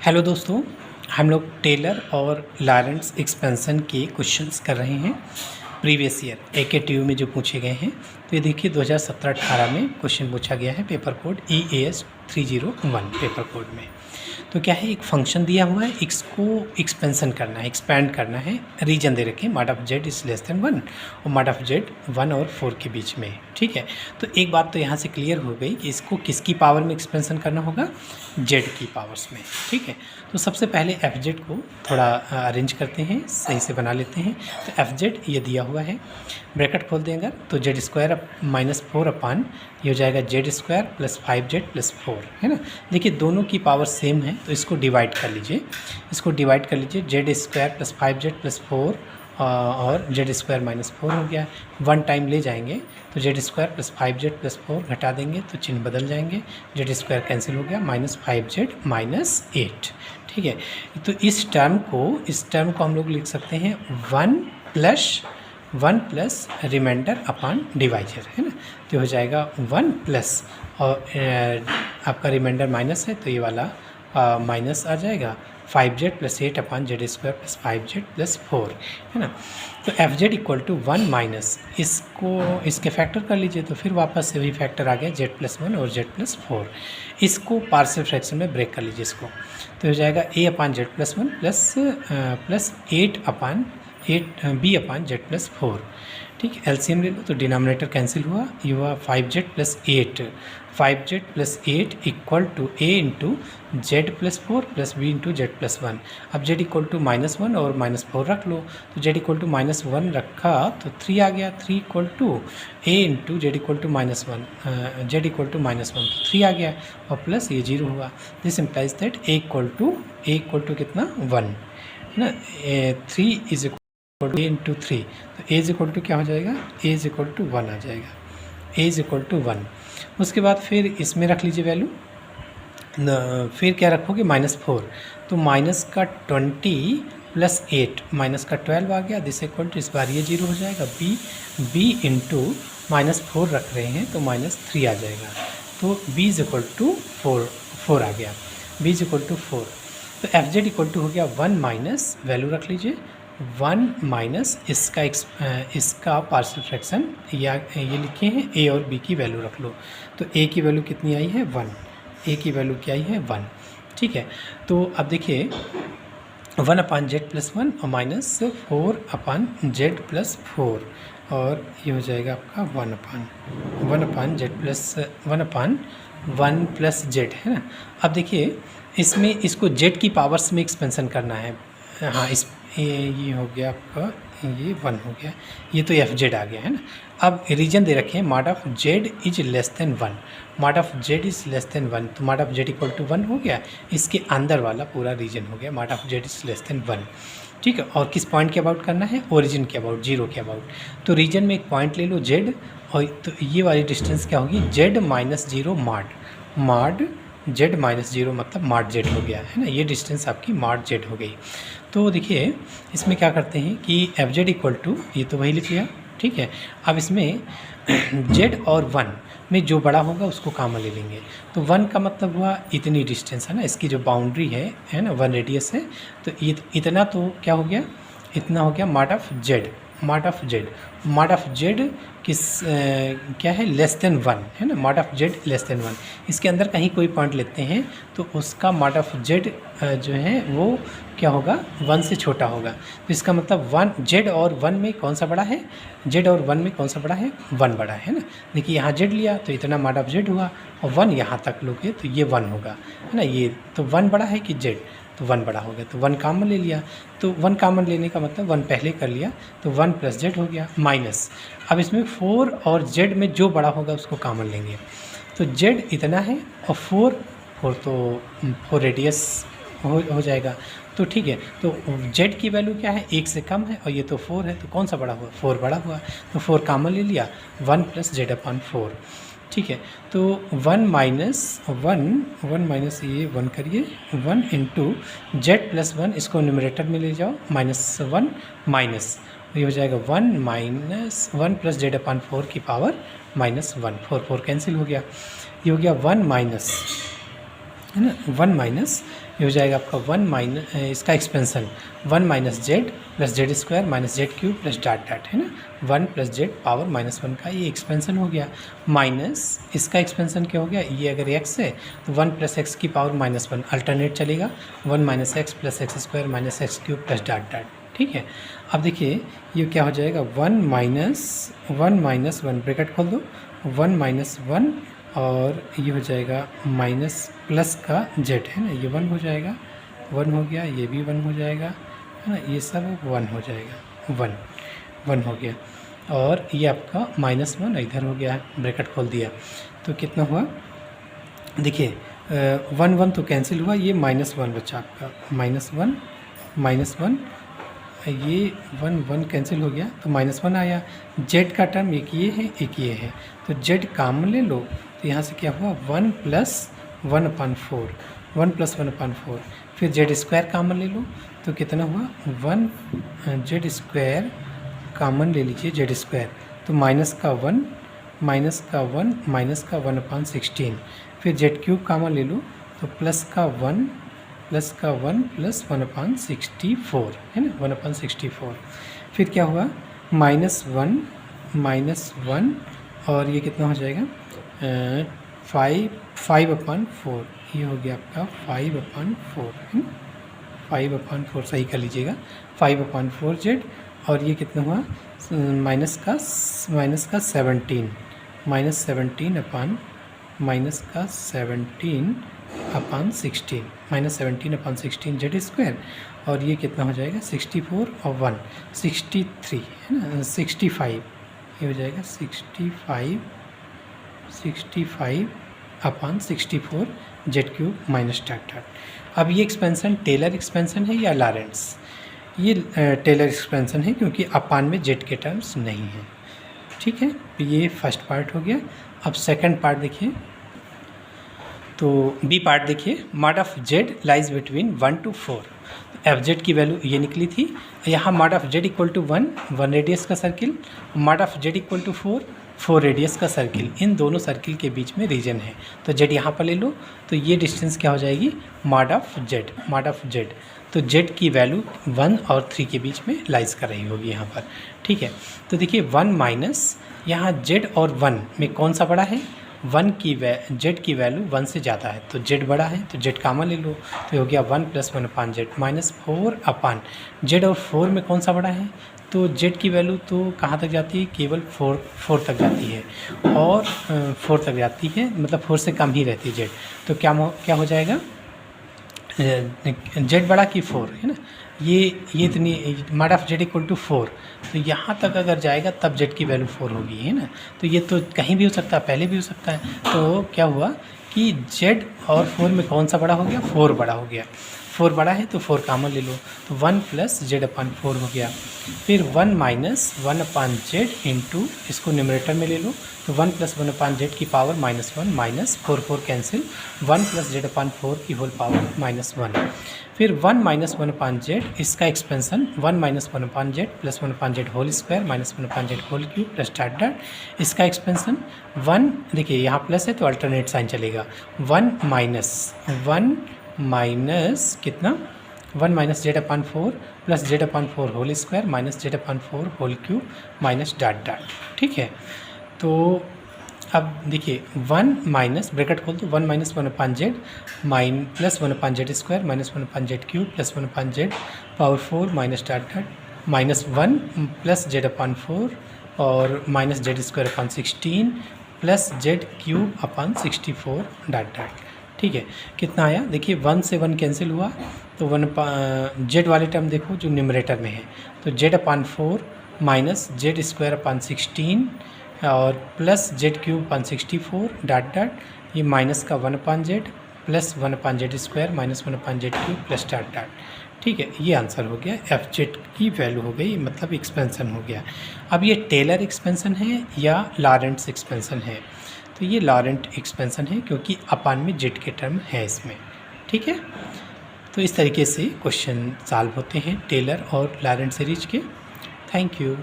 Hello दोस्तों, हम लोग टेलर और लॉरेंट्ज़ एक्सपेंशन के क्वेश्चंस कर रहे हैं प्रीवियस ईयर एकेटीयू में जो पूछे गए हैं। तो ये देखिए 2017-18 में क्वेश्चन पूछा गया है paper code EAS 301 paper code में। तो क्या है, एक फंक्शन दिया हुआ है, इसको एक्सपेंशन करना है, एक्सपैंड करना है। रीजन दे रखे माड of Z is less than 1 और माड ऑफ जेड 1 और 4 के बीच में। ठीक है, तो एक बात तो यहाँ से क्लियर हो गई कि इसको किसकी पावर में एक्सपेंशन करना होगा, जेड की पावर्स में। ठीक है, तो सबसे पहले एफ जेड को थोड़ा अरेंज करते हैं, सही से बना लेते हैं। तो एफ जेड ये दिया हुआ है, ब्रैकेट खोल देंगे तो जेड स्क्वायर -4 अपान ये हो जाएगा Z square plus 5z plus 4, है ना। देखिए दोनों की पावर सेम है तो इसको डिवाइड कर लीजिए, Z square plus 5z plus 4 और जेड स्क्वायर -4 हो गया। 1 टाइम ले जाएंगे तो Z square plus 5z plus 4 घटा देंगे तो चिन्ह बदल जाएंगे, जेड स्क्वायर कैंसिल हो गया, -5z -8। ठीक है, तो इस टर्म को हम लोग लिख सकते हैं 1 प्लस रिमाइंडर अपान डिवाइजर, है ना। तो हो जाएगा 1 प्लस और आपका रिमाइंडर माइनस है तो ये वाला माइनस आ जाएगा 5z plus 8 upon z square plus 5z plus 4, है ना। तो f z equal to 1 minus इसके फैक्टर कर लीजिए तो फिर वापस से वही फैक्टर आ गया z+1 और z+4। इसको पार्शियल फ्रैक्शन में ब्रेक कर लीजिए इसको, तो हो जाएगा a upon z+1 plus 8 upon b upon z+4। ठीक है, एलसीएम ले लो तो डिनोमिनेटर कैंसिल हुआ, ये हुआ 5z plus 8 equal to a into z+4 plus b into z+1। अब z इक्वल टू -1 और -4 रख लो, तो z इक्वल टू -1 रखा तो 3 आ गया, 3 equal to a into z equal to -1, z equal to -1 तो 3 आ गया और प्लस ये 0 हुआ। This implies that a equal to कितना 1, है ना। 3 is equal to a into 3, तो a इज इक्वल टू क्या हो जाएगा, a इज इक्वल टू 1 आ जाएगा, a इज इक्वल टू 1। उसके बाद फिर इसमें रख लीजिए वैल्यू, फिर क्या रखोगे -4, तो माइनस का 20 प्लस 8 माइनस का 12 आ गया। दिस इक्वल टू इस बार ये 0 हो जाएगा, b इंटू -4 रख रहे हैं तो -3 आ जाएगा, तो b इज इक्वल टू 4 आ गया, b इज इक्वल टू 4। तो एफ जेड इक्वल टू हो गया 1 माइनस, वैल्यू रख लीजिए 1 माइनस इसका पार्शियल फ्रैक्शन, या ये लिखे हैं a और b की वैल्यू रख लो। तो a की वैल्यू कितनी आई है 1, a की वैल्यू क्या आई है 1। ठीक है, तो अब देखिए 1 अपान z+1 और -4 अपान z+4 और ये हो जाएगा आपका 1 अपान 1 प्लस z, है ना। अब देखिए इसमें इसको z की पावर्स में एक्सपेंशन करना है। हाँ, ये हो गया आपका, ये 1 हो गया, ये तो एफ जेड आ गया, है ना। अब रीजन दे रखे हैं माड of Z is less than 1, माड of Z is less than 1, तो माड ऑफ जेड इक्वल टू 1 हो गया, इसके अंदर वाला पूरा रीजन हो गया माड of Z is less than 1। ठीक है, और किस पॉइंट के अबाउट करना है, ओरिजिन के अबाउट, 0 के अबाउट। तो रीजन में एक पॉइंट ले लो जेड, और तो ये वाली डिस्टेंस क्या होगी, जेड -0 माड जेड -0 मतलब माड जेड हो गया, है ना। ये डिस्टेंस आपकी माड जेड हो गई। तो देखिए इसमें क्या करते हैं कि एफ जेड इक्वल टू, ये तो वही लिख लिया, ठीक है। अब इसमें जेड और 1 में जो बड़ा होगा उसको कॉमन ले लेंगे, तो 1 का मतलब हुआ इतनी डिस्टेंस, है ना, इसकी जो बाउंड्री है ना 1 रेडियस है, तो इतना तो क्या हो गया, इतना हो गया माड ऑफ जेड किस क्या है, लेस देन 1, है ना, माड ऑफ जेड लेस देन 1। इसके अंदर कहीं कोई पॉइंट लेते हैं तो उसका माड ऑफ जेड जो है वो क्या होगा, 1 से छोटा होगा। तो इसका मतलब 1 जेड और 1 में कौन सा बड़ा है, जेड और 1 में कौन सा बड़ा है, 1 बड़ा है ना। देखिए यहाँ जेड लिया तो इतना माड ऑफ जेड हुआ, और 1 यहाँ तक लोगे तो ये 1 होगा, है ना। ये तो 1 बड़ा है कि जेड, तो 1 बड़ा हो गया, तो 1 कॉमन ले लिया। तो 1 कॉमन लेने का मतलब 1 पहले कर लिया, तो 1 प्लस जेड हो गया माइनस। अब इसमें 4 और जेड में जो बड़ा होगा उसको कॉमन लेंगे, तो जेड इतना है और 4 रेडियस हो जाएगा। तो ठीक है, तो जेड की वैल्यू क्या है, 1 से कम है, और ये तो 4 है, तो कौन सा बड़ा हुआ, 4 बड़ा हुआ, तो 4 कॉमन ले लिया, 1 प्लस जेड अपान 4। ठीक है, तो 1 माइनस ये 1 करिए, 1 इंटू z+1, इसको न्यूमरेटर में ले जाओ, -1 माइनस, ये हो जाएगा 1 प्लस जेड अपान 4 की पावर -1, 4 कैंसिल हो गया, ये हो गया 1 माइनस है ना। 1 माइनस ये हो जाएगा आपका 1 माइनस इसका expansion 1 minus Z plus Z square minus Z cube plus dot dot, है ना। 1 प्लस जेड पावर -1 का ये एक्सपेंसन हो गया, माइनस इसका एक्सपेंसन क्या हो गया, ये अगर एक्स है तो 1 प्लस एक्स की पावर -1 अल्टरनेट चलेगा, 1 minus x plus x square minus x cube plus dot dot. ठीक है, अब देखिए ये क्या हो जाएगा 1 माइनस 1 ब्रैकेट खोल दो, 1 माइनस 1 और ये हो जाएगा माइनस प्लस का जेड, है ना। ये 1 हो जाएगा, 1 हो गया, ये भी 1 हो जाएगा, है ना। ये सब 1 हो जाएगा, 1 हो गया और ये आपका -1 इधर हो गया, ब्रैकेट खोल दिया तो कितना हुआ, देखिए 1 तो कैंसिल हुआ, ये -1 बचा आपका, -1 ये 1 कैंसिल हो गया तो -1 आया। जेड का टर्म एक ये है एक ये है, तो जेड कॉमन ले लो तो यहाँ से क्या हुआ 1 प्लस 1/4, फिर जेड स्क्वायर कॉमन ले लो तो कितना हुआ 1 जेड स्क्वायर कॉमन ले लीजिए, जेड स्क्वायर तो माइनस का 1 1/16, फिर जेड क्यूब कॉमन ले लो तो प्लस का 1 प्लस 1/64, है ना, 1/64। फिर क्या हुआ -1 और ये कितना हो जाएगा 5/4, ये हो गया आपका 5/4, है ना, 5/4 सही कर लीजिएगा, 5/4 जेड और ये कितना हुआ माइनस का 17 -17/16 जेड स्क्वायर और ये कितना हो जाएगा 64 और 1 63, है ना, 65, ये हो जाएगा 65/64 Z cube minus dot dot. अब ये एक्सपेंसन टेलर एक्सपेंसन है या लॉरेंट्ज़, ये टेलर एक्सपेंसन है क्योंकि अपान में जेड के टर्म्स नहीं हैं। ठीक है, तो ये फर्स्ट पार्ट हो गया। अब सेकंड पार्ट देखिए, तो बी पार्ट देखिए, mod of z lies between 1 to 4, f z की वैल्यू ये निकली थी, यहाँ mod of Z equal to 1 radius का circle, mod of Z equal to 4 radius का सर्किल, इन दोनों सर्किल के बीच में रीजन है, तो जेड यहाँ पर ले लो तो ये डिस्टेंस क्या हो जाएगी मॉड ऑफ जेड, तो जेड की वैल्यू 1 और 3 के बीच में लाइज कर रही होगी यहाँ पर। ठीक है, तो देखिए 1 माइनस यहाँ जेड और 1 में कौन सा बड़ा है, जेड की वैल्यू 1 से ज़्यादा है तो जेड बड़ा है, तो जेड कॉमन ले लो तो हो गया 1 + 1/जेड -4 जेड और 4 में कौन सा बड़ा है, तो जेड की वैल्यू तो कहाँ तक जाती है, केवल 4 तक जाती है और 4 तक जाती है, मतलब 4 से कम ही रहती है जेड, तो क्या हो जाएगा जेड बड़ा कि 4, है ना, ये इतनी mod of Z equal to 4, तो यहाँ तक अगर जाएगा तब जेड की वैल्यू 4 होगी, है ना, तो ये तो कहीं भी हो सकता है, पहले भी हो सकता है, तो क्या हुआ कि जेड और 4 में कौन सा बड़ा हो गया, 4 बड़ा हो गया, 4 बड़ा है तो 4 कॉमन ले लो तो 1 + z/4 हो गया, फिर 1 - 1/z इंटू इसको न्यूमरेटर में ले लो तो 1 + 1/z की पावर -1 -4 कैंसिल, 1 + z/4 की होल पावर -1, फिर 1 - 1/z इसका expansion 1 - 1/z + 1/z whole square -1/z whole cube plus dot dot, इसका एक्सपेंसन 1, देखिए यहाँ प्लस है तो अल्टरनेट साइन चलेगा, 1 माइनस कितना 1 - z/4 + z/4 whole square -z/4 whole cube minus dot dot. ठीक है, तो अब देखिए 1 माइनस ब्रैकेट खोल दो 1 - 1/z + 1/z square -1/z cube plus 1/z power 4 minus dot dot -1 + z/4 और -z² plus Z cube 64 dot dot. ठीक है, कितना आया, देखिए 1 से 1 कैंसिल हुआ तो जेड वाले टर्म देखो जो न्यूमरेटर में है, तो z/4 माइनस z² और प्लस z³ डॉट डॉट, ये माइनस का 1/z plus 1/z² minus 1/z³ plus dot dot. ठीक है, ये आंसर हो गया, एफ जेड की वैल्यू हो गई, मतलब एक्सपेंसन हो गया। अब ये टेलर एक्सपेंसन है या लॉरेंट्ज़ एक्सपेंसन है, तो ये लॉरेंट एक्सपेंसन है क्योंकि अपान में जेड के टर्म है इसमें। ठीक है, तो इस तरीके से क्वेश्चन सॉल्व होते हैं टेलर और लॉरेंट सीरीज के। Thank you.